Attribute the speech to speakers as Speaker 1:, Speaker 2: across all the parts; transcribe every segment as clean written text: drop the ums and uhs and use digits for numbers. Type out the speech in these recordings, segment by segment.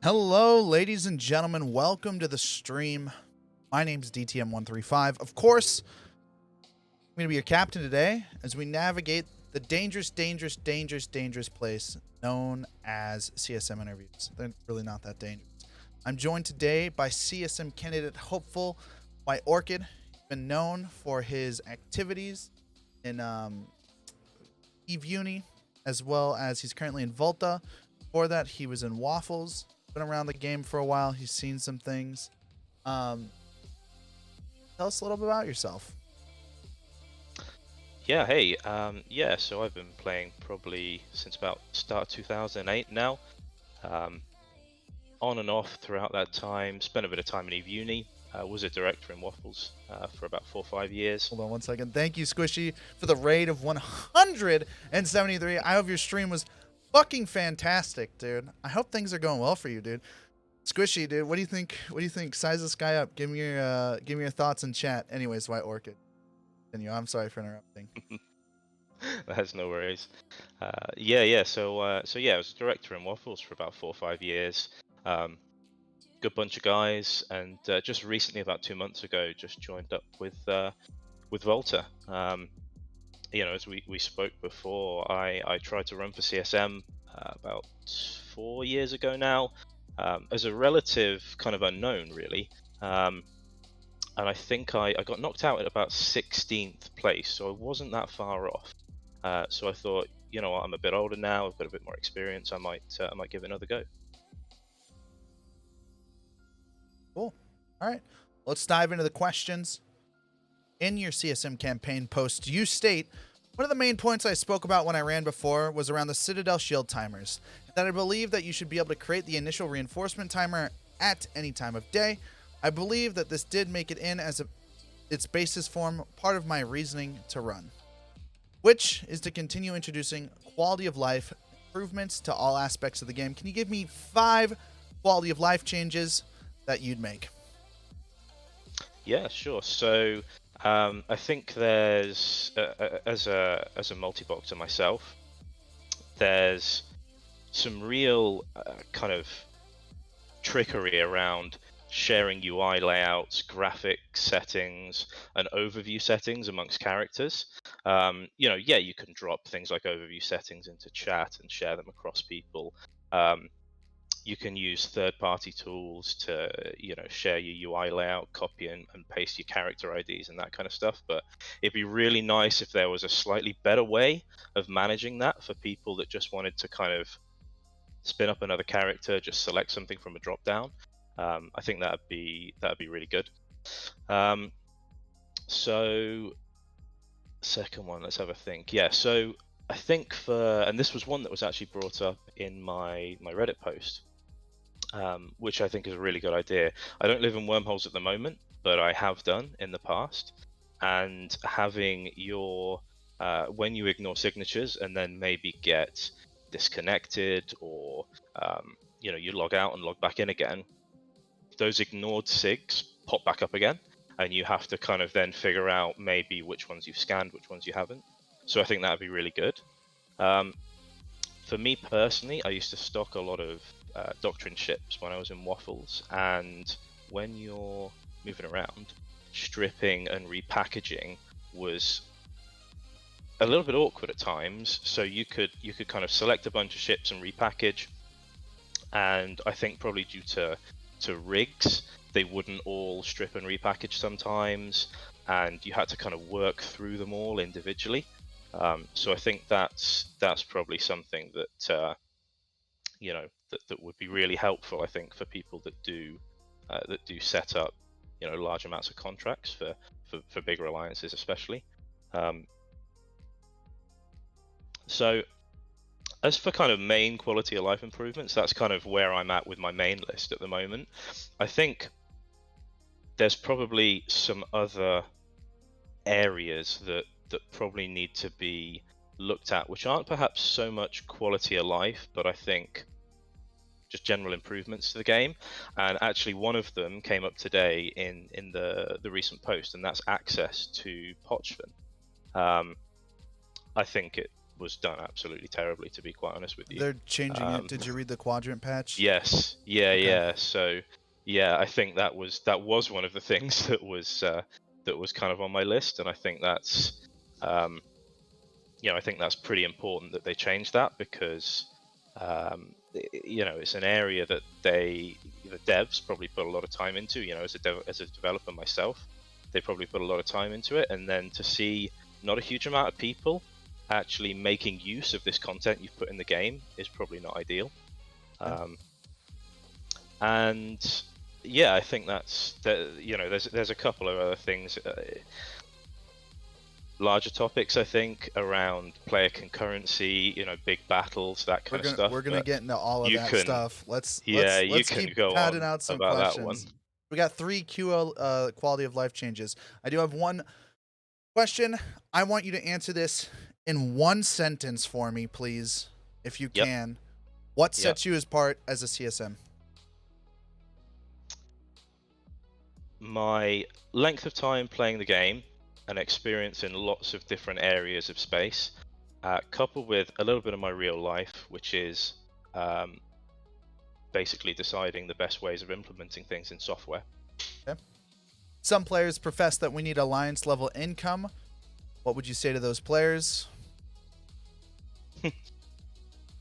Speaker 1: Hello, ladies and gentlemen. Welcome to the stream. My name's DTM135. Of course, I'm going to be your captain today as we navigate the dangerous place known as CSM interviews. They're really not that dangerous. I'm joined today by CSM candidate hopeful by 0rchid. He's been known for his activities in Eve Uni, as well as he's currently in Volta. Before that, he was in Waffles. Been around the game for a while. He's seen some things. Tell us a little bit about yourself.
Speaker 2: Yeah, hey, so I've been playing probably since about start 2008 now. On and off throughout that time, spent a bit of time in Eve Uni, was a director in Waffles for about 4 or 5 years.
Speaker 1: Hold on one second. Thank you, Squishy, for the raid of 173. I hope your stream was fucking fantastic, dude. I hope things are going well for you, dude. Squishy, dude, what do you think? What do you think? Size this guy up. Give me your thoughts in chat. Anyways, why 0rchid? I'm sorry for interrupting.
Speaker 2: That's no worries. So I was a director in Waffles for about 4 or 5 years. Good bunch of guys, and just recently, about 2 months ago, just joined up with Volta. As we spoke before, I tried to run for CSM about 4 years ago now, as a relative kind of unknown, really. And I think I got knocked out at about 16th place, so I wasn't that far off. So I thought, you know what, I'm a bit older now, I've got a bit more experience, I might give it another go.
Speaker 1: Cool. All right. Let's dive into the questions. In your CSM campaign post, you state, one of the main points I spoke about when I ran before was around the Citadel shield timers, that I believe that you should be able to create the initial reinforcement timer at any time of day. I believe that this did make it in as its basis form part of my reasoning to run, which is to continue introducing quality of life improvements to all aspects of the game. Can you give me 5 quality of life changes that you'd make?
Speaker 2: Yeah, sure. So I think there's as a multi-boxer myself, there's some real kind of trickery around sharing UI layouts, graphic settings, and overview settings amongst characters. You can drop things like overview settings into chat and share them across people. You can use third-party tools to, share your UI layout, copy and paste your character IDs and that kind of stuff. But it'd be really nice if there was a slightly better way of managing that for people that just wanted to kind of spin up another character, just select something from a drop-down. I think that'd be really good. So second one, let's have a think. Yeah, so I think and this was one that was actually brought up in my Reddit post, which I think is a really good idea. I don't live in wormholes at the moment, but I have done in the past. And having your, when you ignore signatures and then maybe get disconnected or, you log out and log back in again, those ignored sigs pop back up again. And you have to kind of then figure out maybe which ones you've scanned, which ones you haven't. So I think that would be really good. For me personally, I used to stock a lot of Doctrine ships when I was in Waffles, and when you're moving around, stripping and repackaging was a little bit awkward at times. So you could kind of select a bunch of ships and repackage, and I think probably due to rigs, they wouldn't all strip and repackage sometimes, and you had to kind of work through them all individually. So I think that's probably something that that would be really helpful, I think, for people that do set up large amounts of contracts for bigger alliances especially. So as for kind of main quality of life improvements, that's kind of where I'm at with my main list at the moment. I think there's probably some other areas that probably need to be looked at, which aren't perhaps so much quality of life, but I think just general improvements to the game. And actually one of them came up today in the recent post, and that's access to Pochven. I think was done absolutely terribly, to be quite honest with you.
Speaker 1: They're changing it. Did you read the quadrant patch?
Speaker 2: Yes, yeah,
Speaker 1: Okay.
Speaker 2: yeah. So yeah, I think that was one of the things that was kind of on my list, and I think that's um, I think that's pretty important that they change that, because it's an area that the devs probably put a lot of time into. As a developer myself, they probably put a lot of time into it, and then to see not a huge amount of people actually making use of this content you've put in the game is probably not ideal. And yeah, I think that's that. There's a couple of other things, larger topics, I think, around player concurrency, big battles, that kind of stuff.
Speaker 1: We're gonna get into all of
Speaker 2: you
Speaker 1: that
Speaker 2: can,
Speaker 1: stuff. Let's
Speaker 2: you can
Speaker 1: keep
Speaker 2: go
Speaker 1: pounding
Speaker 2: on
Speaker 1: out some
Speaker 2: about that one.
Speaker 1: questions. We got 3 QL quality of life changes. I do have one question. I want you to answer this in one sentence for me, please, if you
Speaker 2: Yep.
Speaker 1: can. What sets you apart as a CSM?
Speaker 2: My length of time playing the game and experience in lots of different areas of space, coupled with a little bit of my real life, which is basically deciding the best ways of implementing things in software.
Speaker 1: Okay. Some players profess that we need alliance level income. What would you say to those players?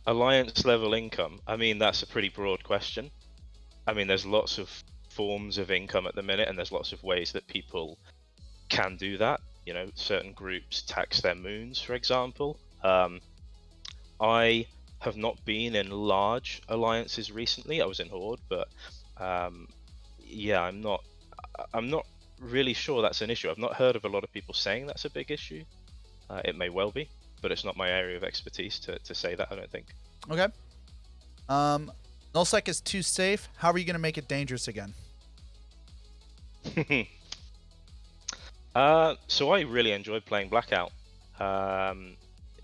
Speaker 2: Alliance level income. I mean, that's a pretty broad question. I mean, there's lots of forms of income at the minute, and there's lots of ways that people can do that. Certain groups tax their moons, for example. I have not been in large alliances recently. I was in Horde, but yeah, I'm not really sure that's an issue. I've not heard of a lot of people saying that's a big issue. It may well be, but it's not my area of expertise to say that, I don't think.
Speaker 1: Okay. Nullsec is too safe. How are you going to make it dangerous again?
Speaker 2: So I really enjoyed playing Blackout.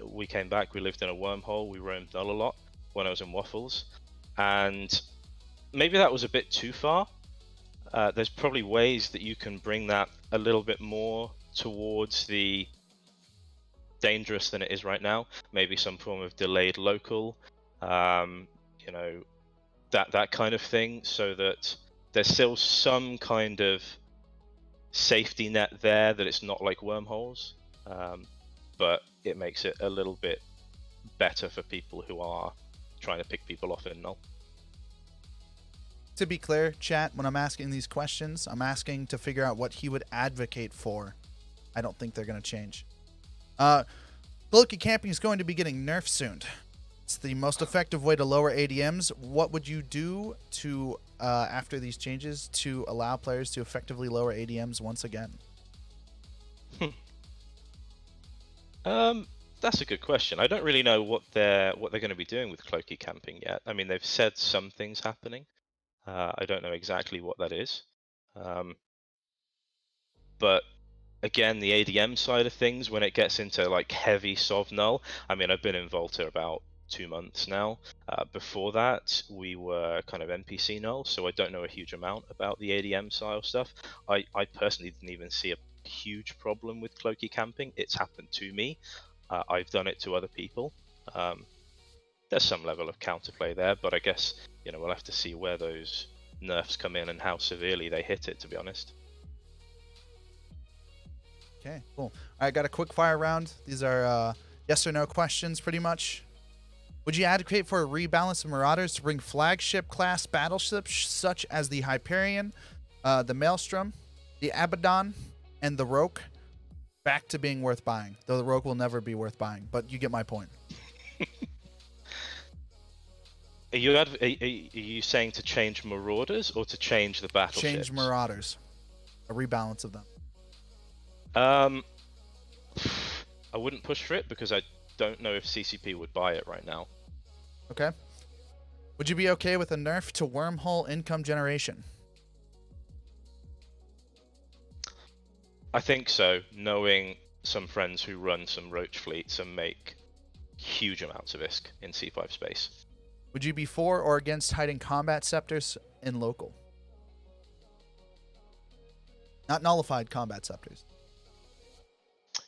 Speaker 2: We came back, we lived in a wormhole, we roamed Null a lot when I was in Waffles, and maybe that was a bit too far. There's probably ways that you can bring that a little bit more towards the dangerous than it is right now. Maybe some form of delayed local, that kind of thing, so that there's still some kind of safety net there, that it's not like wormholes, but it makes it a little bit better for people who are trying to pick people off in Null.
Speaker 1: To be clear, chat, when I'm asking these questions, I'm asking to figure out what he would advocate for. I don't think they're going to change. Cloaky camping is going to be getting nerfed soon. It's the most effective way to lower ADMs. What would you do to after these changes to allow players to effectively lower ADMs once again?
Speaker 2: That's a good question. I don't really know what they're going to be doing with cloaky camping yet. I mean, they've said some things happening. I don't know exactly what that is. But again, the ADM side of things, when it gets into like heavy Sov Null, I mean, I've been in Volta about 2 months now. Before that, we were kind of NPC Null, so I don't know a huge amount about the ADM style stuff. I personally didn't even see a huge problem with cloaky camping. It's happened to me. I've done it to other people. There's some level of counterplay there, but I guess we'll have to see where those nerfs come in and how severely they hit it, to be honest.
Speaker 1: Okay, cool. All right, got a quick fire round. These are yes or no questions, pretty much. Would you advocate for a rebalance of Marauders to bring flagship class battleships such as the Hyperion, the Maelstrom, the Abaddon, and the Roke back to being worth buying? Though the Roke will never be worth buying, but you get my point.
Speaker 2: Are you saying to change Marauders or to change the battleships?
Speaker 1: Change Marauders. A rebalance of them.
Speaker 2: I wouldn't push for it because I don't know if CCP would buy it right now.
Speaker 1: Okay. Would you be okay with a nerf to wormhole income generation?
Speaker 2: I think so, knowing some friends who run some roach fleets and make huge amounts of ISK in C5 space.
Speaker 1: Would you be for or against hiding combat scepters in local? Not nullified combat scepters.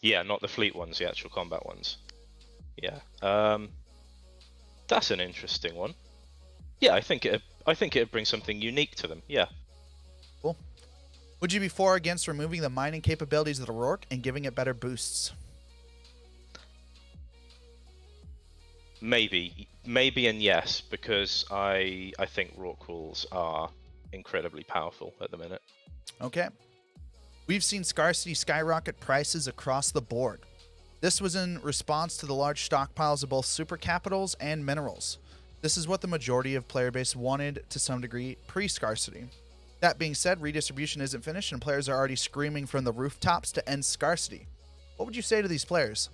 Speaker 2: Yeah, not the fleet ones, the actual combat ones. Yeah. That's an interesting one. Yeah, I think it'd bring something unique to them. Yeah.
Speaker 1: Cool. Would you be for or against removing the mining capabilities of the Rourke and giving it better boosts?
Speaker 2: Maybe and yes, because I think Rorquals are incredibly powerful at the minute.
Speaker 1: Okay. We've seen scarcity skyrocket prices across the board. This was in response to the large stockpiles of both super capitals and minerals. This is what the majority of player base wanted to some degree pre-scarcity. That being said, redistribution isn't finished and players are already screaming from the rooftops to end scarcity. What would you say to these players?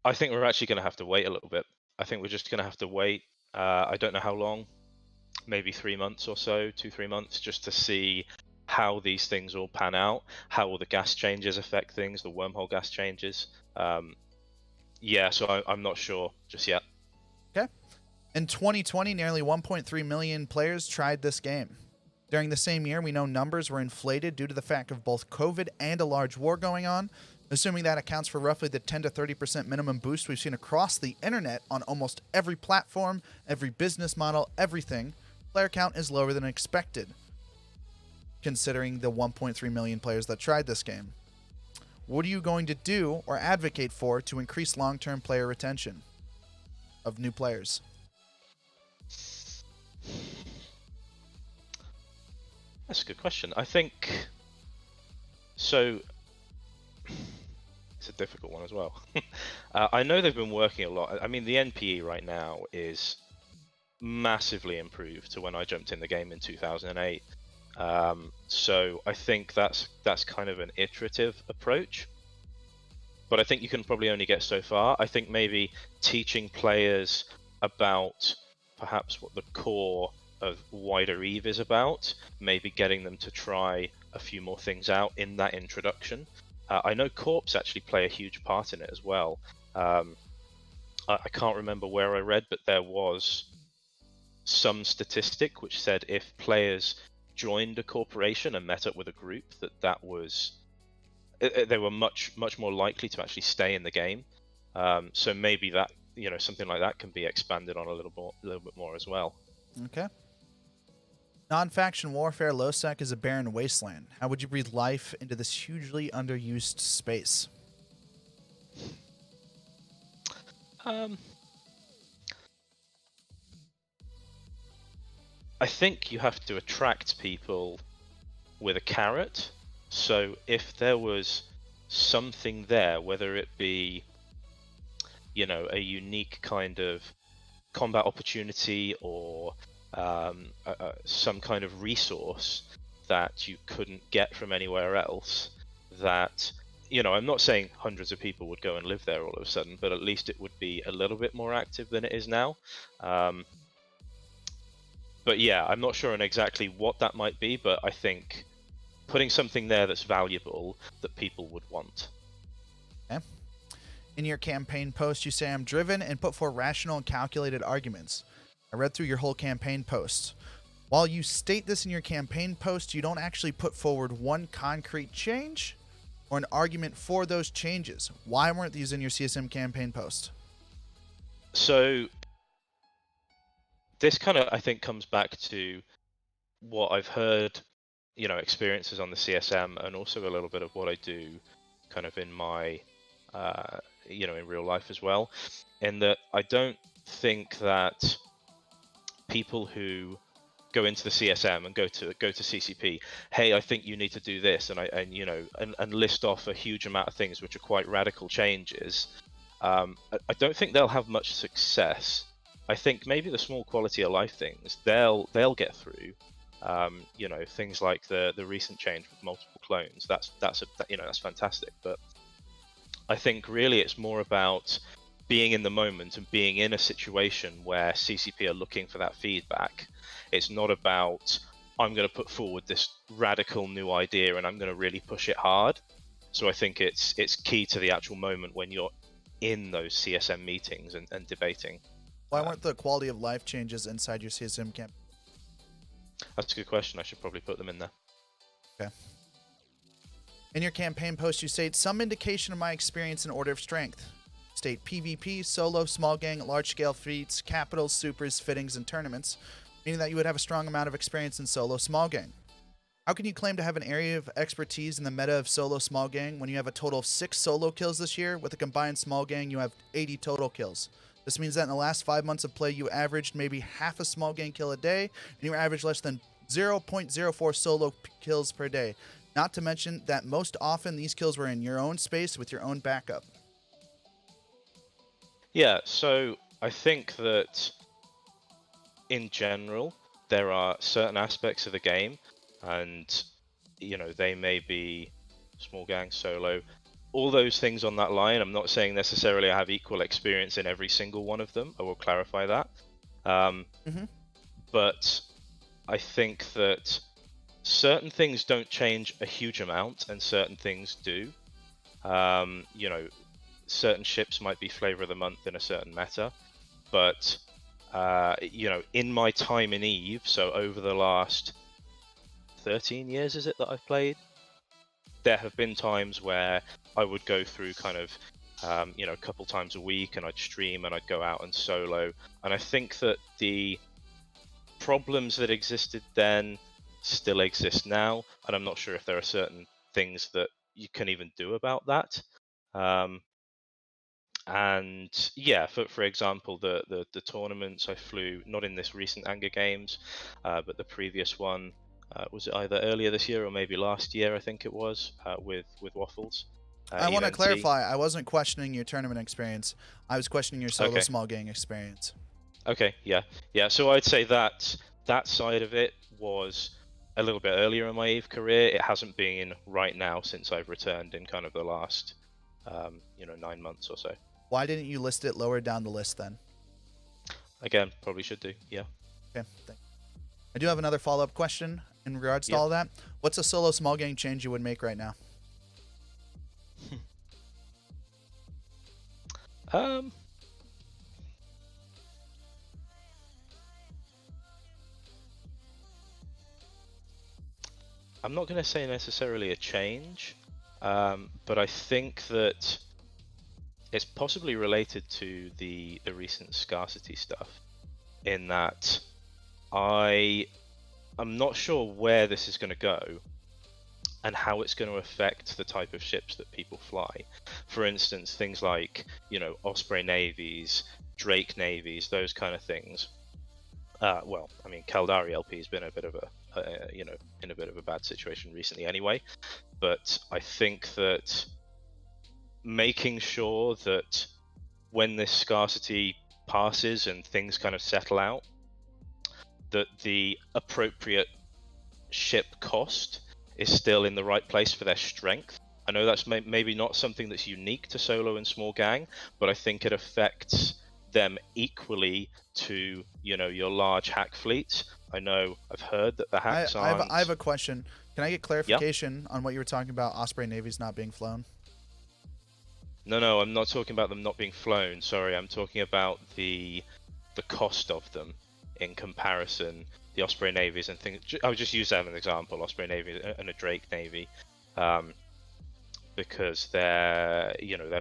Speaker 2: I think we're actually going to have to wait a little bit. I think we're just going to have to wait. I don't know how long, maybe 3 months or so, 2-3 months, just to see how these things all pan out, how all the gas changes affect things, the wormhole gas changes. Yeah, so I'm not sure just yet.
Speaker 1: Okay. In 2020, nearly 1.3 million players tried this game. During the same year, we know numbers were inflated due to the fact of both COVID and a large war going on. Assuming that accounts for roughly the 10 to 30% minimum boost we've seen across the internet on almost every platform, every business model, everything, player count is lower than expected, considering the 1.3 million players that tried this game. What are you going to do or advocate for to increase long-term player retention of new players?
Speaker 2: That's a good question. I think so. It's a difficult one as well. I know they've been working a lot. I mean, the NPE right now is massively improved to when I jumped in the game in 2008. So I think that's kind of an iterative approach. But I think you can probably only get so far. I think maybe teaching players about perhaps what the core of wider Eve is about, maybe getting them to try a few more things out in that introduction. I know Corps actually play a huge part in it as well. I can't remember where I read, but there was some statistic which said if players joined a corporation and met up with a group, that was they were much more likely to actually stay in the game. So maybe that something like that can be expanded on a little bit more as well.
Speaker 1: Okay. Non-faction warfare low-sec is a barren wasteland. How would you breathe life into this hugely underused space?
Speaker 2: I think you have to attract people with a carrot. So if there was something there, whether it be, a unique kind of combat opportunity or some kind of resource that you couldn't get from anywhere else, that I'm not saying hundreds of people would go and live there all of a sudden, but at least it would be a little bit more active than it is now. But yeah, I'm not sure on exactly what that might be, but I think putting something there that's valuable that people would want.
Speaker 1: Okay. In your campaign post, you say, I'm driven and put forth rational and calculated arguments. I read through your whole campaign post. While you state this in your campaign post, you don't actually put forward one concrete change or an argument for those changes. Why weren't these in your CSM campaign post?
Speaker 2: So this kind of, I think, comes back to what I've heard, experiences on the CSM, and also a little bit of what I do kind of in my, in real life as well. In that I don't think that people who go into the CSM and go to CCP, hey, I think you need to do this, and list off a huge amount of things which are quite radical changes. I don't think they'll have much success. I think maybe the small quality of life things they'll get through. Things like the recent change with multiple clones. That's fantastic. But I think really it's more about being in the moment and being in a situation where CCP are looking for that feedback. It's not about, I'm going to put forward this radical new idea and I'm going to really push it hard. So I think it's key to the actual moment when you're in those CSM meetings and debating.
Speaker 1: Why weren't the quality of life changes inside your CSM camp?
Speaker 2: That's a good question. I should probably put them in there.
Speaker 1: Okay. In your campaign post, you state some indication of my experience in order of strength. State PvP, solo, small gang, large-scale feats, capitals, supers, fittings, and tournaments, meaning that you would have a strong amount of experience in solo, small gang. How can you claim to have an area of expertise in the meta of solo, small gang when you have a total of 6 solo kills this year? With a combined small gang, you have 80 total kills. This means that in the last 5 months of play, you averaged maybe half a small gang kill a day, and you averaged less than 0.04 solo kills per day. Not to mention that most often these kills were in your own space with your own backup.
Speaker 2: Yeah, so I think that in general, there are certain aspects of the game, and they may be small gang, solo, all those things on that line. I'm not saying necessarily I have equal experience in every single one of them. I will clarify that. But I think that certain things don't change a huge amount, and certain things do. Certain ships might be flavor of the month in a certain meta, but in my time in EVE, so over the last 13 years, is it that I've played, there have been times where I would go through kind of, a couple times a week, and I'd stream and I'd go out and solo. And I think that the problems that existed then still exist now, and I'm not sure if there are certain things that you can even do about that. And yeah, for example, the tournaments I flew, not in this recent Anger Games, but the previous one, was it either earlier this year or maybe last year? I think it was, with Waffles.
Speaker 1: I want to
Speaker 2: EVNT.
Speaker 1: clarify, I wasn't questioning your tournament experience. I was questioning your solo
Speaker 2: Okay.
Speaker 1: small gang experience.
Speaker 2: Okay, yeah. So I'd say that side of it was a little bit earlier in my EVE career. It hasn't been right now since I've returned in kind of the last, 9 months or so.
Speaker 1: Why didn't you list it lower down the list then?
Speaker 2: Again, probably should do, yeah.
Speaker 1: Okay, thanks. I do have another follow-up question in regards to
Speaker 2: Yeah.
Speaker 1: all of that. What's a solo small gang change you would make right now?
Speaker 2: I'm not going to say necessarily a change, but I think that it's possibly related to the recent scarcity stuff, in that I'm not sure where this is going to go and how it's going to affect the type of ships that people fly. For instance, things like, Osprey navies, Drake navies, those kind of things. Well, I mean, Caldari LP has been a bit of in a bit of a bad situation recently anyway. But I think that making sure that when this scarcity passes and things kind of settle out, that the appropriate ship cost is still in the right place for their strength. I know that's maybe not something that's unique to solo and small gang, but I think it affects them equally to your large hack fleets. I know I've heard that the hacks aren't.
Speaker 1: I have a question. Can I get clarification on what you were talking about Osprey navies not being flown?
Speaker 2: No, I'm not talking about them not being flown. Sorry, I'm talking about the cost of them in comparison. The Osprey navies and things. I would just use that as an example. Osprey navy and a Drake navy, because their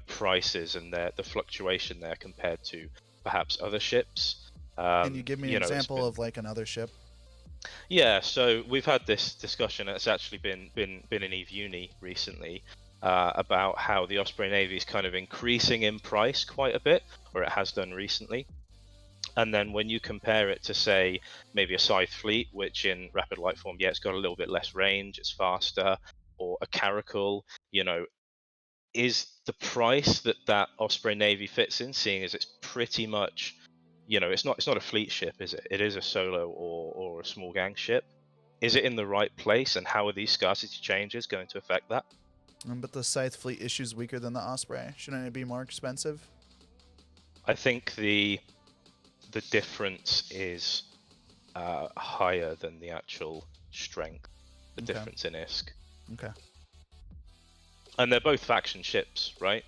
Speaker 2: prices and the fluctuation there compared to perhaps other ships.
Speaker 1: Can you give me an example of like another ship?
Speaker 2: Yeah, so we've had this discussion. It's actually been in EVE Uni recently, about how the Osprey navy is kind of increasing in price quite a bit, or it has done recently. And then when you compare it to, say, maybe a Scythe fleet, which in Rapid Light Form, it's got a little bit less range, it's faster, or a Caracal, is the price that Osprey navy fits in, seeing as it's pretty much, it's not a fleet ship, is it? It is a solo or a small gang ship. Is it in the right place, and how are these scarcity changes going to affect that?
Speaker 1: But the Scythe fleet issues weaker than the Osprey. Shouldn't it be more expensive?
Speaker 2: I think the difference is higher than the actual strength, the difference in ISK.
Speaker 1: Okay.
Speaker 2: And they're both faction ships, right?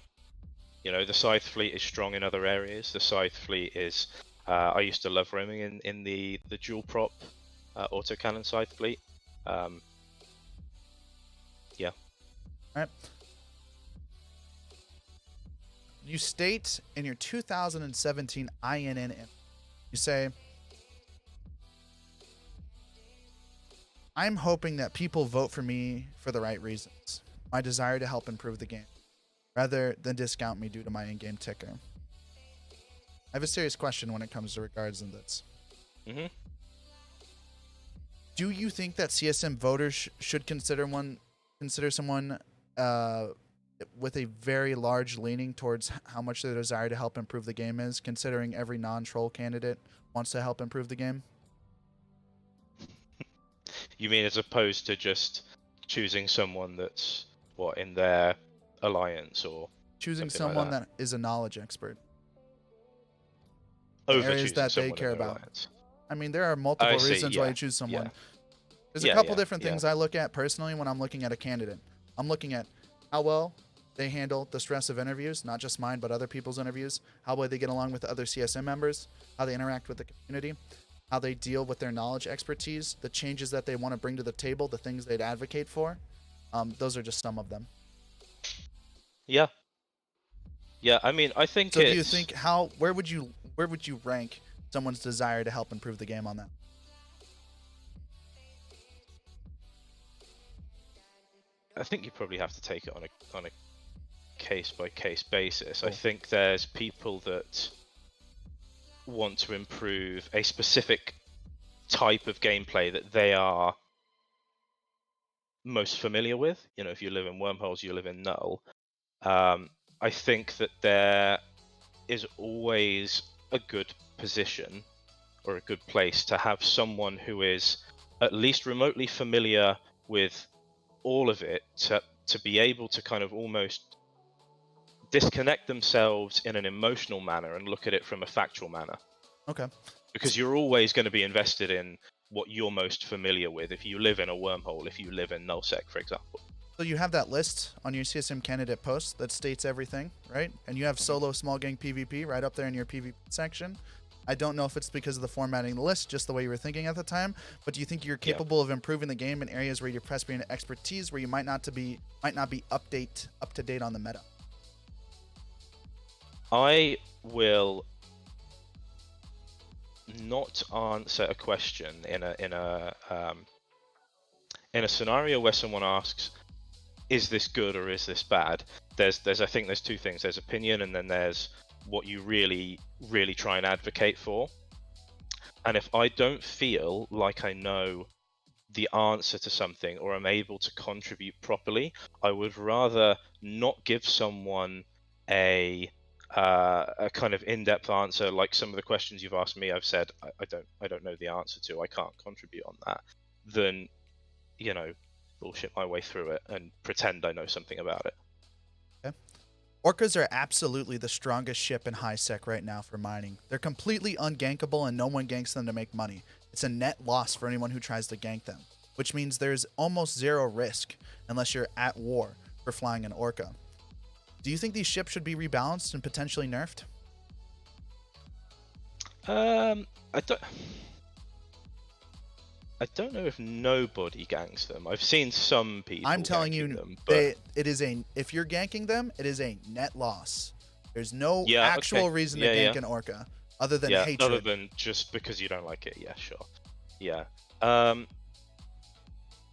Speaker 2: The Scythe fleet is strong in other areas. The Scythe fleet is, I used to love roaming in the dual prop autocannon Scythe fleet. Yeah.
Speaker 1: right? You state in your 2017 INN, you say, I'm hoping that people vote for me for the right reasons. My desire to help improve the game, rather than discount me due to my in-game ticker. I have a serious question when it comes to regards in this.
Speaker 2: Mm-hmm.
Speaker 1: Do you think that CSM voters should consider someone with a very large leaning towards how much their desire to help improve the game is, considering every non-troll candidate wants to help improve the game?
Speaker 2: You mean as opposed to just choosing someone that's in their alliance or
Speaker 1: Choosing
Speaker 2: something like
Speaker 1: someone
Speaker 2: that?
Speaker 1: that is a knowledge expert. The
Speaker 2: Over
Speaker 1: areas
Speaker 2: choosing
Speaker 1: that they
Speaker 2: someone in
Speaker 1: care
Speaker 2: their
Speaker 1: about.
Speaker 2: alliance.
Speaker 1: I mean, there are
Speaker 2: I
Speaker 1: multiple
Speaker 2: see.
Speaker 1: reasons why you choose
Speaker 2: Yeah.
Speaker 1: someone. There's a
Speaker 2: Yeah.
Speaker 1: couple
Speaker 2: Yeah.
Speaker 1: different things I look at personally when I'm looking at a candidate. I'm looking at how well they handle the stress of interviews, not just mine, but other people's interviews, how well they get along with other CSM members, how they interact with the community, how they deal with their knowledge expertise, the changes that they want to bring to the table, the things they'd advocate for. Those are just some of them.
Speaker 2: Yeah. Yeah. I mean, I think
Speaker 1: So do you
Speaker 2: it's.
Speaker 1: think where would you rank someone's desire to help improve the game on that?
Speaker 2: I think you probably have to take it on a case by case basis.
Speaker 1: Cool.
Speaker 2: I think there's people that want to improve a specific type of gameplay that they are most familiar with. You know, if you live in Wormholes, you live in Null. I think that there is always a good position or a good place to have someone who is at least remotely familiar with all of it to be able to kind of almost disconnect themselves in an emotional manner and look at it from a factual manner.
Speaker 1: Okay.
Speaker 2: Because you're always going to be invested in what you're most familiar with if you live in a wormhole, if you live in nullsec, for example.
Speaker 1: So you have that list on your CSM candidate post that states everything, right? And you have solo small gang PvP right up there in your PvP section. I don't know if it's because of the formatting of the list, just the way you were thinking at the time, but do you think you're capable of improving the game in areas where you're pressing into expertise, where you might not be up to date on the meta?
Speaker 2: I will not answer a question in a scenario where someone asks, is this good or is this bad? There's I think there's two things. There's opinion, and then there's what you really try and advocate for. And if I don't feel like I know the answer to something or I'm able to contribute properly, I would rather not give someone a kind of in-depth answer, like some of the questions you've asked me. I've said I don't know the answer to. I can't contribute on that. Than bullshit my way through it and pretend I know something about it.
Speaker 1: Okay. Orcas are absolutely the strongest ship in high sec right now for mining. They're completely ungankable and no one ganks them to make money. It's a net loss for anyone who tries to gank them, which means there's almost zero risk unless you're at war for flying an orca. Do you think these ships should be rebalanced and potentially nerfed?
Speaker 2: I don't know if nobody ganks them. I've seen some people.
Speaker 1: I'm telling you,
Speaker 2: them, but...
Speaker 1: if you're ganking them, it is a net loss. There's no actual reason to gank an orca other than hatred.
Speaker 2: Other than just because you don't like it. Yeah, sure. Yeah.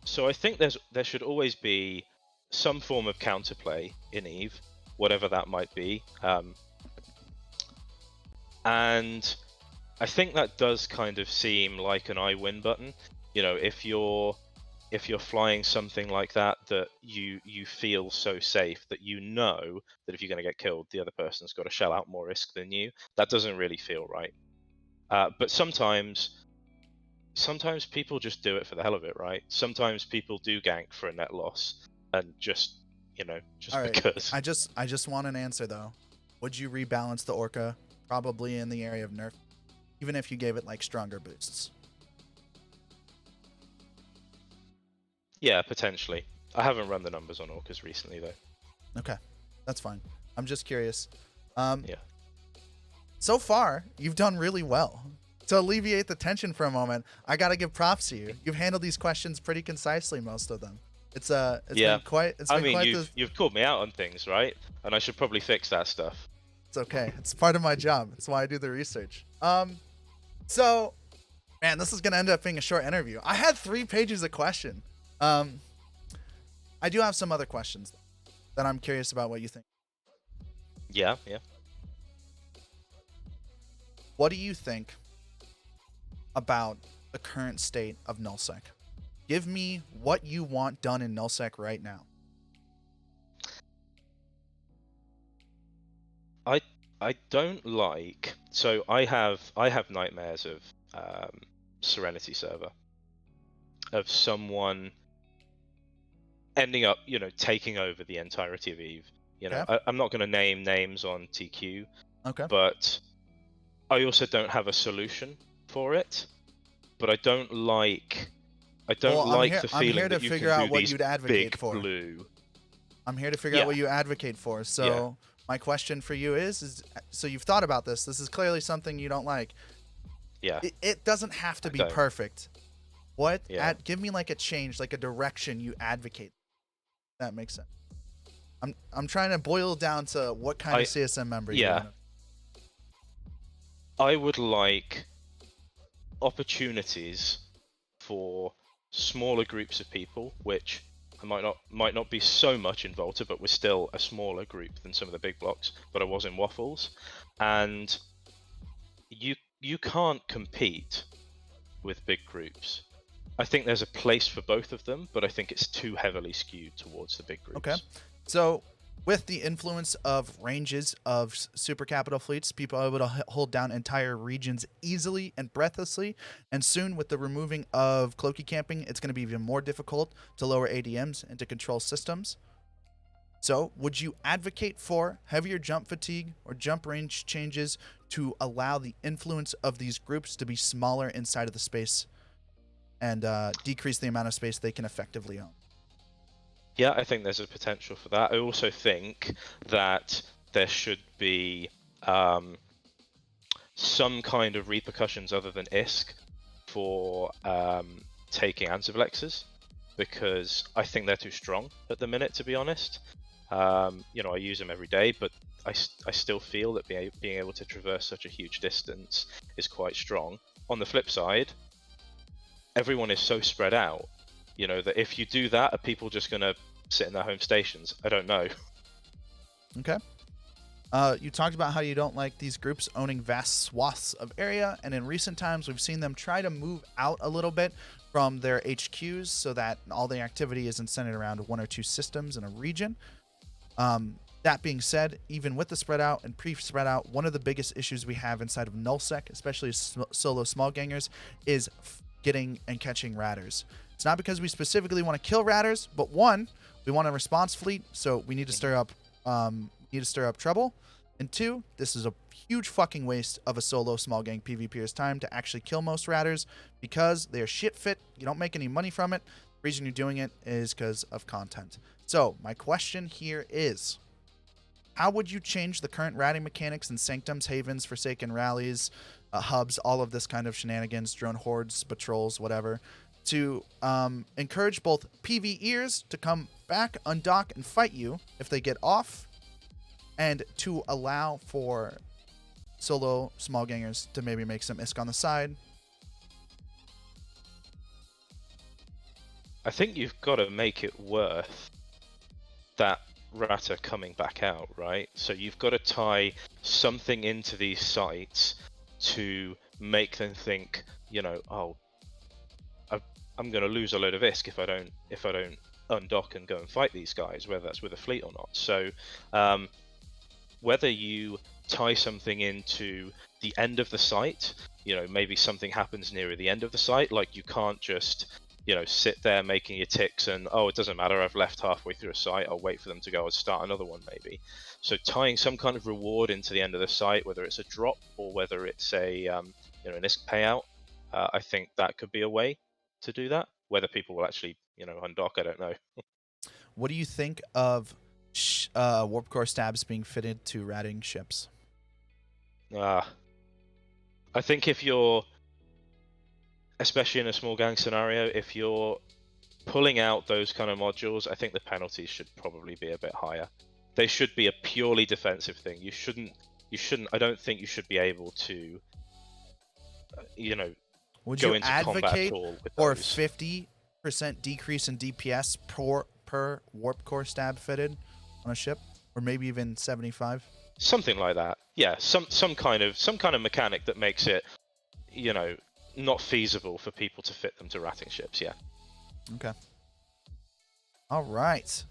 Speaker 2: So I think there should always be some form of counterplay in Eve, whatever that might be. And I think that does kind of seem like an I win button. You know, if you're flying something like that you feel so safe that you know that if you're going to get killed, the other person's got to shell out more risk than you. That doesn't really feel right. But sometimes people just do it for the hell of it, right? Sometimes people do gank for a net loss and just because.
Speaker 1: I just want an answer though. Would you rebalance the orca? Probably in the area of nerf, even if you gave it like stronger boosts.
Speaker 2: Yeah, potentially. I haven't run the numbers on orcas recently though.
Speaker 1: Okay, that's fine. I'm just curious.
Speaker 2: Yeah.
Speaker 1: So far, you've done really well. To alleviate the tension for a moment, I gotta give props to you. You've handled these questions pretty concisely, most of them. It's
Speaker 2: Yeah.
Speaker 1: it's
Speaker 2: I
Speaker 1: been
Speaker 2: mean,
Speaker 1: quite the.
Speaker 2: you've called me out on things, right? And I should probably fix that stuff.
Speaker 1: It's okay. It's part of my job. It's why I do the research. So man, this is gonna end up being a short interview. I had 3 pages of question. Um, I do have some other questions that I'm curious about what you think.
Speaker 2: Yeah, yeah.
Speaker 1: What do you think about the current state of nullsec? Give me what you want done in nullsec right now.
Speaker 2: I don't like. So I have nightmares of Serenity server, of someone ending up, taking over the entirety of Eve.
Speaker 1: Okay.
Speaker 2: I'm not going to name names on TQ,
Speaker 1: Okay.
Speaker 2: but I also don't have a solution for it. But I don't like
Speaker 1: Well,
Speaker 2: the
Speaker 1: I'm
Speaker 2: feeling
Speaker 1: here to
Speaker 2: that you
Speaker 1: figure
Speaker 2: can
Speaker 1: out
Speaker 2: do
Speaker 1: what
Speaker 2: these
Speaker 1: you'd advocate
Speaker 2: big
Speaker 1: for.
Speaker 2: blue.
Speaker 1: I'm here to figure out
Speaker 2: Yeah,
Speaker 1: what you advocate for. So
Speaker 2: yeah,
Speaker 1: my question for you is so you've thought about this. This is clearly something you don't like.
Speaker 2: yeah.
Speaker 1: It doesn't have to
Speaker 2: I
Speaker 1: be
Speaker 2: don't.
Speaker 1: perfect.
Speaker 2: Yeah.
Speaker 1: Give me like a change, like a direction you advocate. That makes sense. I'm trying to boil down to what kind of
Speaker 2: I
Speaker 1: CSM member you
Speaker 2: yeah.
Speaker 1: want.
Speaker 2: I would like opportunities for smaller groups of people, which I might not be so much in Volta, but we're still a smaller group than some of the big blocks. But I was in Waffles, and you can't compete with big groups. I think there's a place for both of them, but I think it's too heavily skewed towards the big
Speaker 1: Okay.
Speaker 2: groups.
Speaker 1: So, with the influence of ranges of super capital fleets, people are able to hold down entire regions easily and breathlessly. And soon, with the removing of cloaky camping, it's going to be even more difficult to lower ADMs and to control systems. So, would you advocate for heavier jump fatigue or jump range changes to allow the influence of these groups to be smaller inside of the space and decrease the amount of space they can effectively own?
Speaker 2: Yeah, I think there's a potential for that. I also think that there should be some kind of repercussions other than ISK for taking Ansiblexes, because I think they're too strong at the minute, to be honest. I use them every day, but I still feel that being able to traverse such a huge distance is quite strong. On the flip side, everyone is so spread out, that if you do that, are people just going to sit in their home stations? I don't know.
Speaker 1: Okay. You talked about how you don't like these groups owning vast swaths of area, and in recent times we've seen them try to move out a little bit from their HQs so that all the activity isn't centered around 1 or 2 systems in a region. That being said, even with the spread out and pre-spread out, one of the biggest issues we have inside of nullsec, especially solo small gangers, is getting and catching ratters. It's not because we specifically want to kill ratters, but one, we want a response fleet, so we need to stir up trouble. And 2, this is a huge fucking waste of a solo small gang PvPer's time to actually kill most ratters because they are shit fit. You don't make any money from it. The reason you're doing it is because of content. So my question here is, how would you change the current ratting mechanics in Sanctums, Havens, Forsaken Rallies, hubs, all of this kind of shenanigans, drone hordes, patrols, whatever, to encourage both PV ears to come back, undock, and fight you if they get off, and to allow for solo small gangers to maybe make some ISK on the side?
Speaker 2: I think you've got to make it worth that ratter coming back out, right? So you've got to tie something into these sites to make them think, oh, I'm going to lose a load of ISK if I don't undock and go and fight these guys, whether that's with a fleet or not. So whether you tie something into the end of the site, maybe something happens near the end of the site, like you can't just sit there making your ticks and, oh, it doesn't matter, I've left halfway through a site, I'll wait for them to go and start another one maybe. So tying some kind of reward into the end of the site, whether it's a drop or whether it's a an ISK payout, I think that could be a way to do that. Whether people will actually undock, I don't know.
Speaker 1: What do you think of warp core stabs being fitted to ratting ships?
Speaker 2: I think if you're, especially in a small gang scenario, if you're pulling out those kind of modules, I think the penalties should probably be a bit higher. They should be a purely defensive thing. You shouldn't. I don't think you should be able to,
Speaker 1: Would
Speaker 2: go
Speaker 1: you
Speaker 2: into combat at
Speaker 1: advocate
Speaker 2: all with
Speaker 1: for a
Speaker 2: those.
Speaker 1: 50% decrease in DPS per warp core stab fitted on a ship, or maybe even 75?
Speaker 2: Something like that. Yeah, some kind of mechanic that makes it, not feasible for people to fit them to ratting ships. Yeah.
Speaker 1: Okay. All right.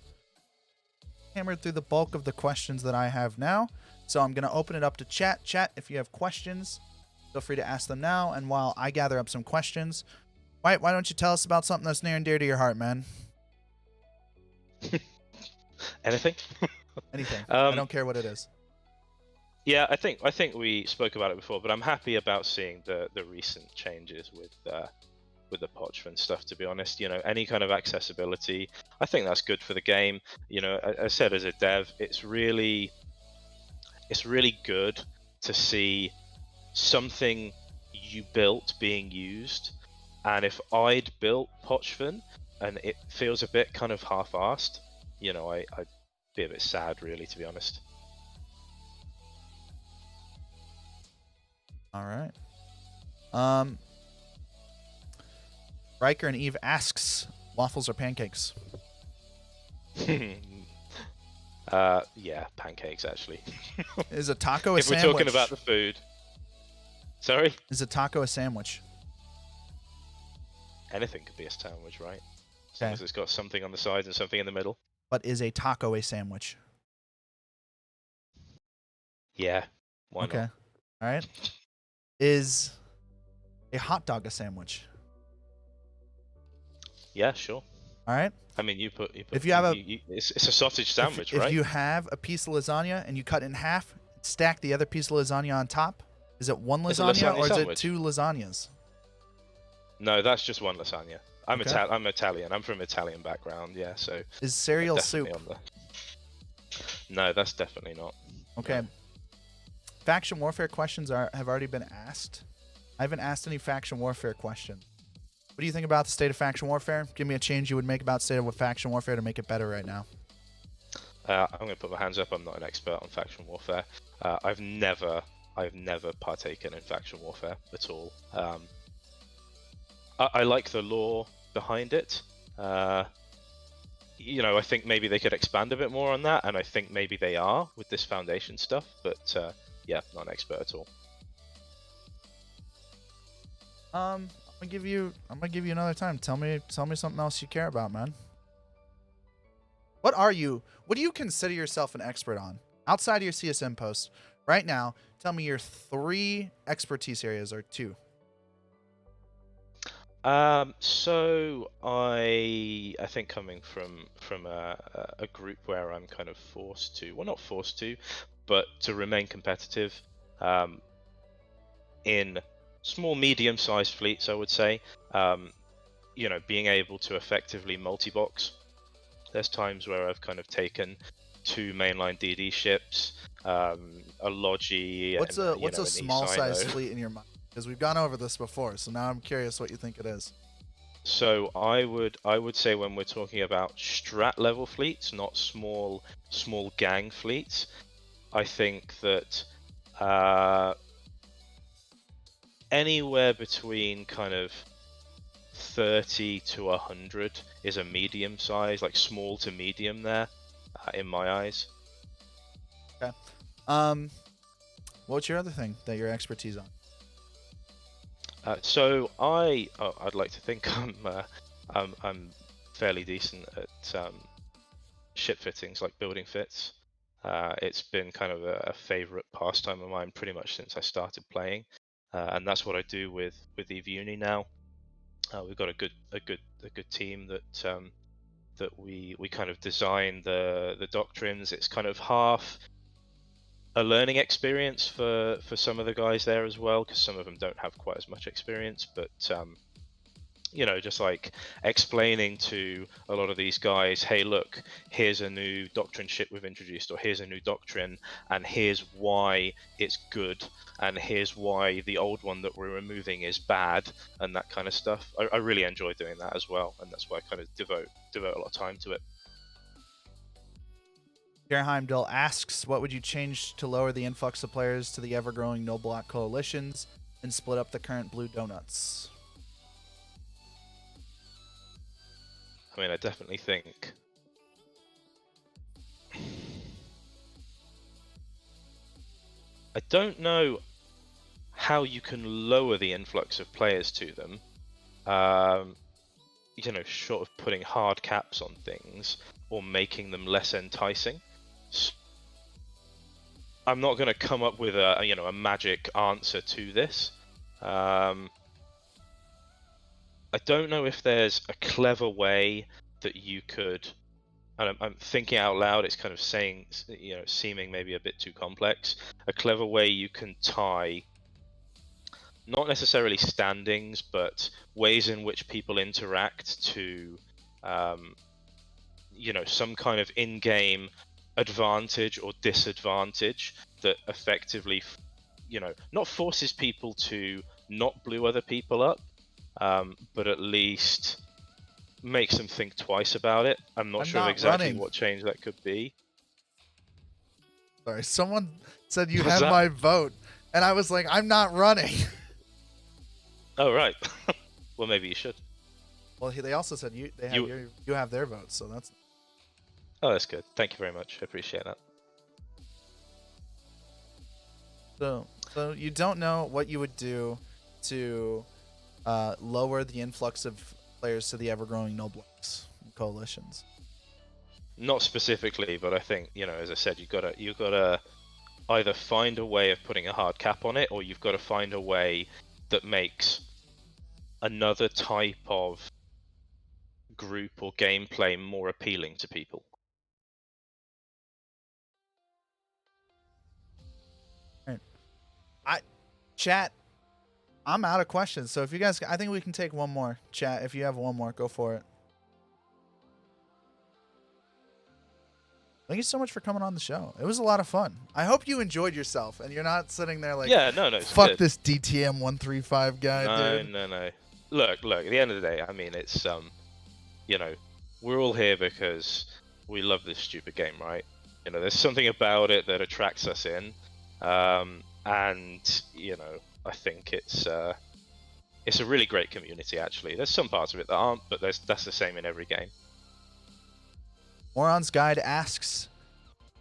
Speaker 1: Hammered through the bulk of the questions that I have now. So I'm going to open it up to chat. Chat, if you have questions, feel free to ask them now. And while I gather up some questions, why don't you tell us about something that's near and dear to your heart, man?
Speaker 2: Anything?
Speaker 1: Anything. I don't care what it is.
Speaker 2: Yeah, I think we spoke about it before, but I'm happy about seeing the recent changes with the Podge stuff. To be honest, any kind of accessibility, I think that's good for the game. I said as a dev, it's really good to see something you built being used. And if I'd built Pochvan and it feels a bit kind of half-assed, I'd be a bit sad, really, to be honest.
Speaker 1: All right. Riker and Eve asks, waffles or pancakes?
Speaker 2: Yeah, pancakes, actually.
Speaker 1: Is a taco a
Speaker 2: if
Speaker 1: sandwich?
Speaker 2: we're talking about the food. Sorry?
Speaker 1: Is a taco a sandwich?
Speaker 2: Anything could be a sandwich, right? As long
Speaker 1: Okay.
Speaker 2: as it's got something on the sides and something in the middle.
Speaker 1: But is a taco a sandwich?
Speaker 2: Yeah, why
Speaker 1: Okay.
Speaker 2: not?
Speaker 1: All right. Is a hot dog a sandwich?
Speaker 2: Yeah, sure.
Speaker 1: All right.
Speaker 2: I mean, you put
Speaker 1: If you have
Speaker 2: it's a sausage sandwich, right?
Speaker 1: If you have a piece of lasagna and you cut it in half, stack the other piece of lasagna on top, is it one
Speaker 2: It's a
Speaker 1: lasagna
Speaker 2: lasagna
Speaker 1: or is it
Speaker 2: sandwich.
Speaker 1: 2 lasagnas?
Speaker 2: No, that's just one lasagna. I'm
Speaker 1: Okay.
Speaker 2: I'm Italian. I'm from Italian background, yeah. So
Speaker 1: Is cereal soup?
Speaker 2: definitely No, that's definitely not.
Speaker 1: Okay.
Speaker 2: No.
Speaker 1: Faction warfare questions have already been asked. I haven't asked any faction warfare questions. What do you think about the state of faction warfare? Give me a change you would make about state of faction warfare to make it better right now.
Speaker 2: I'm going to put my hands up. I'm not an expert on faction warfare. I've never partaken in faction warfare at all. I like the lore behind it. I think maybe they could expand a bit more on that, and I think maybe they are with this Foundation stuff. But yeah, not an expert at all.
Speaker 1: I'm gonna give you another time. Tell me something else you care about, man. What do you consider yourself an expert on? Outside of your CSM posts, right now, tell me your 3 expertise areas or 2.
Speaker 2: So I think coming from a group where I'm kind of forced to, well, not forced to, but to remain competitive, in small, medium-sized fleets, I would say, being able to effectively multi-box. There's times where I've kind of taken 2 mainline DD ships, a Logi.
Speaker 1: What's a
Speaker 2: an
Speaker 1: small-sized
Speaker 2: Isino.
Speaker 1: fleet in your mind? Because we've gone over this before, so now I'm curious what you think it is.
Speaker 2: So I would say when we're talking about strat level fleets, not small gang fleets, I think that anywhere between kind of 30 to 100 is a medium size, like small to medium there, in my eyes.
Speaker 1: Okay. What's your other thing that your expertise on?
Speaker 2: So I'd like to think I'm fairly decent at ship fittings, like building fits. It's been kind of a favorite pastime of mine pretty much since I started playing, and that's what I do with EVE Uni now. We've got a good team that we kind of design the doctrines. It's kind of half a learning experience for some of the guys there as well, because some of them don't have quite as much experience. But you know, just like explaining to a lot of these guys, hey, look, here's a new doctrine ship we've introduced, or here's a new doctrine, and here's why it's good, and here's why the old one that we're removing is bad, and that kind of stuff. I really enjoy doing that as well, and that's why I kind of devote a lot of time to it.
Speaker 1: Gerheimdall asks, what would you change to lower the influx of players to the ever-growing no-block coalitions and split up the current blue donuts?
Speaker 2: I mean, I definitely think I don't know how you can lower the influx of players to them. You know, short of putting hard caps on things or making them less enticing. I'm not going to come up with a magic answer to this. I don't know if there's a clever way that you could, and I'm thinking out loud, it's kind of saying, you know, seeming maybe a bit too complex, a clever way you can tie, not necessarily standings, but ways in which people interact to, you know, some kind of in-game advantage or disadvantage that effectively, you know, not forces people to not blue other people up, but at least makes them think twice about it. I'm not sure exactly what change that could be.
Speaker 1: Sorry, someone said you have my vote, and I was like, I'm not running.
Speaker 2: Oh, right. Well, maybe you should.
Speaker 1: Well, they also said you have their vote, so that's...
Speaker 2: Oh, that's good. Thank you very much. I appreciate that.
Speaker 1: So you don't know what you would do to lower the influx of players to the ever-growing no blocks coalitions?
Speaker 2: Not specifically, but I think, you know, as I said, you gotta either find a way of putting a hard cap on it, or you've got to find a way that makes another type of group or gameplay more appealing to people.
Speaker 1: Right. Chat, I'm out of questions, so if you guys, I think we can take one more. Chat, if you have one more, go for it. Thank you so much for coming on the show. It was a lot of fun. I hope you enjoyed yourself and you're not sitting there like,
Speaker 2: yeah, no,
Speaker 1: fuck
Speaker 2: good.
Speaker 1: this DTM 135 guy, dude.
Speaker 2: No. Look, at the end of the day, I mean, it's, you know, we're all here because we love this stupid game, right? You know, there's something about it that attracts us in. And, you know, I think it's a really great community, actually. There's some parts of it that aren't, but that's the same in every game.
Speaker 1: Moron's Guide asks,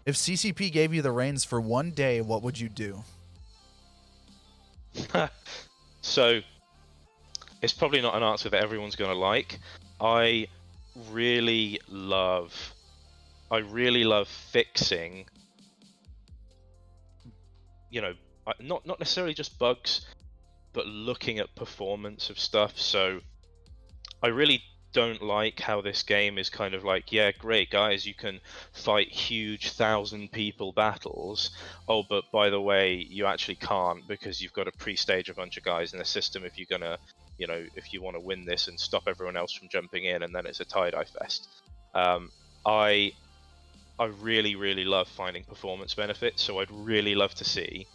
Speaker 1: if CCP gave you the reins for one day, what would you do?
Speaker 2: So, it's probably not an answer that everyone's going to like. I really love fixing, you know, not necessarily just bugs, but looking at performance of stuff. So I really don't like how this game is kind of like, yeah, great guys, you can fight huge 1,000-people battles. Oh, but by the way, you actually can't, because you've got to pre-stage a bunch of guys in the system if you're gonna, you know, if you want to win this and stop everyone else from jumping in, and then it's a tie-dye fest. I really love finding performance benefits, so I'd really love to see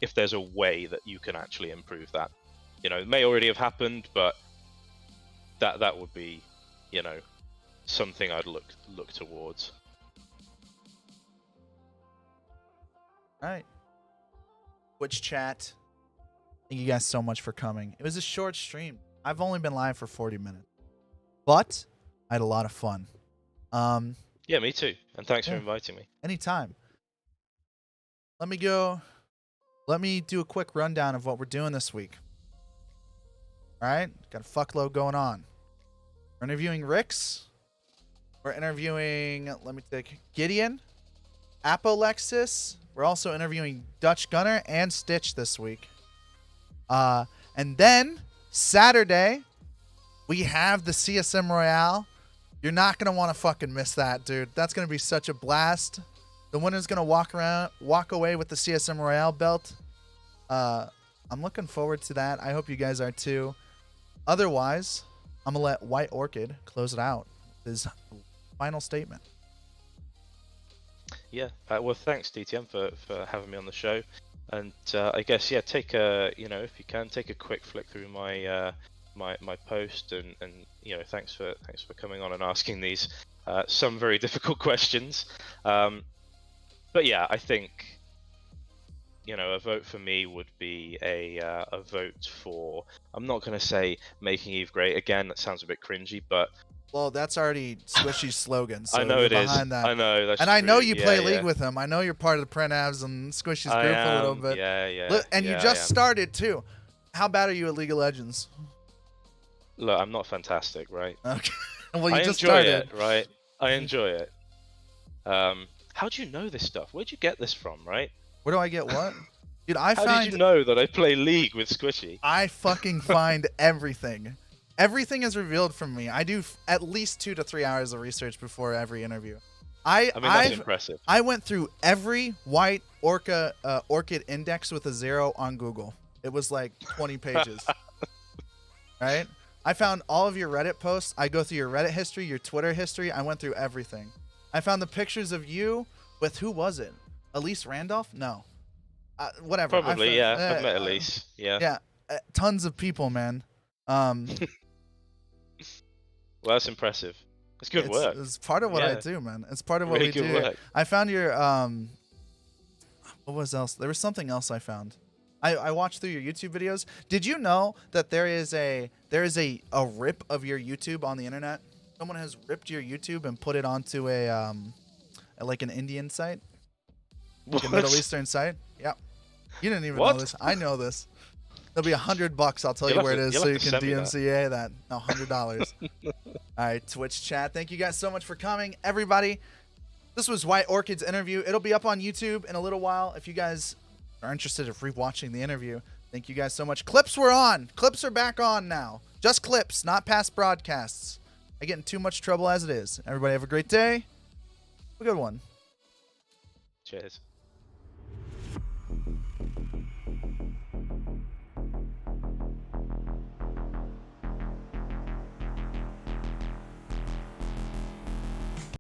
Speaker 2: if there's a way that you can actually improve that. You know, it may already have happened, but that would be, you know, something I'd look towards.
Speaker 1: All right. Twitch chat, thank you guys so much for coming. It was a short stream. I've only been live for 40 minutes, but I had a lot of fun.
Speaker 2: Yeah, me too. And thanks for inviting me.
Speaker 1: Anytime. Let me do a quick rundown of what we're doing this week. All right, got a fuckload going on. We're interviewing Rix. We're interviewing, let me think, Gideon, Apolexis. We're also interviewing Dutch Gunner and Stitch this week. And then Saturday, we have the CSM Royale. You're not gonna want to fucking miss that, dude. That's gonna be such a blast. The winner's gonna walk away with the CSM Royale belt. I'm looking forward to that. I hope you guys are too. Otherwise, I'm going to let White Orchid close it out with his final statement.
Speaker 2: Yeah. Well, thanks DTM for having me on the show, and I guess take a if you can take a quick flick through my my post, and thanks for coming on and asking these some very difficult questions. But yeah, I think a vote for me would be a vote for. I'm not going to say making Eve great again. That sounds a bit cringy, but
Speaker 1: well, that's already Squishy's slogan. So
Speaker 2: I know
Speaker 1: you're
Speaker 2: it is.
Speaker 1: behind that.
Speaker 2: I know that's
Speaker 1: and
Speaker 2: true.
Speaker 1: I know you play
Speaker 2: Yeah,
Speaker 1: League
Speaker 2: yeah.
Speaker 1: with him. I know you're part of the Print Avs and Squishy's
Speaker 2: I
Speaker 1: group
Speaker 2: am.
Speaker 1: a little bit.
Speaker 2: Yeah.
Speaker 1: And
Speaker 2: yeah,
Speaker 1: you
Speaker 2: I
Speaker 1: just
Speaker 2: am.
Speaker 1: started too. How bad are you at League of Legends?
Speaker 2: Look, I'm not fantastic, right?
Speaker 1: Okay. Well, you
Speaker 2: I
Speaker 1: just
Speaker 2: enjoy
Speaker 1: started.
Speaker 2: it, right? I enjoy it. How do you know this stuff? Where'd you get this from, right?
Speaker 1: Where do I get what? Dude,
Speaker 2: How did you know that I play League with Squishy?
Speaker 1: I fucking find everything. Everything is revealed from me. I do at least 2 to 3 hours of research before every interview.
Speaker 2: I mean, that's impressive.
Speaker 1: I went through every White Orchid index with a 0 on Google. It was like 20 pages. Right? I found all of your Reddit posts. I go through your Reddit history, your Twitter history. I went through everything. I found the pictures of you with, who was it? Elise Randolph? No. Whatever.
Speaker 2: Probably, yeah. I've met Elise. Yeah.
Speaker 1: Yeah. Tons of people, man.
Speaker 2: Well, that's impressive. It's good work.
Speaker 1: It's part of what I do, man. It's part of what
Speaker 2: Really
Speaker 1: we do.
Speaker 2: good work.
Speaker 1: I found your what was else? There was something else I found. I watched through your YouTube videos. Did you know that there is a rip of your YouTube on the internet? Someone has ripped your YouTube and put it onto a like an Indian site, like a Middle Eastern site. Yeah, you didn't even know this. I know this. There'll be $100. I'll tell you where it is, so you can DMCA that. No, $100. All right, Twitch chat. Thank you guys so much for coming, everybody. This was White Orchid's interview. It'll be up on YouTube in a little while. If you guys are interested in rewatching the interview, thank you guys so much. Clips were on. Clips are back on now. Just clips, not past broadcasts. I get in too much trouble as it is. Everybody have a great day. Have a good one.
Speaker 2: Cheers.